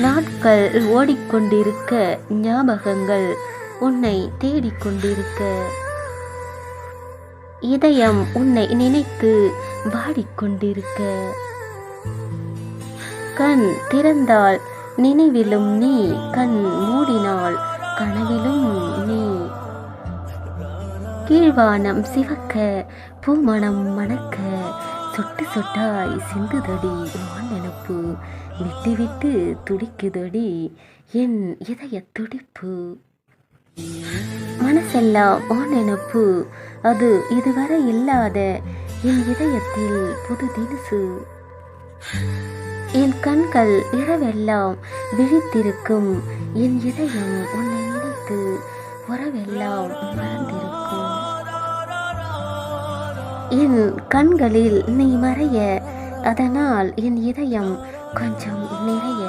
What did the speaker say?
நாட்கள் ஓடிக்கொண்டிருக்க, ஞாபகங்கள் உன்னை தேடிக்கொண்டிருக்க, இதயம் உன்னை நினைத்து வாடிக்கொண்டிருக்க, கண் திறந்தால் நினைவிலும் நீ, கண் மூடினால் கனவிலும் நீ. கீழ்வானம் சிவக்க, பூமணம் மணக்க, சொட்டு சொட்டாய் சிந்துதடி வான் நினப்பு, விட்டு விட்டு துடிக்குதடி என் இதய துடிப்பு. மனசெல்லாம் வான் நினப்பு, அது இதுவரை இல்லாத என் இதயத்தில் புது தினுசு. என் கண்கள் இரவெல்லாம் விழித்திருக்கும், என் இதயம் உன்னை நினைத்து உறவெல்லாம் மறந்திருக்கும். என் கண்களில் நீ மறைய, அதனால் என் இதயம் கொஞ்சம் நிறைய.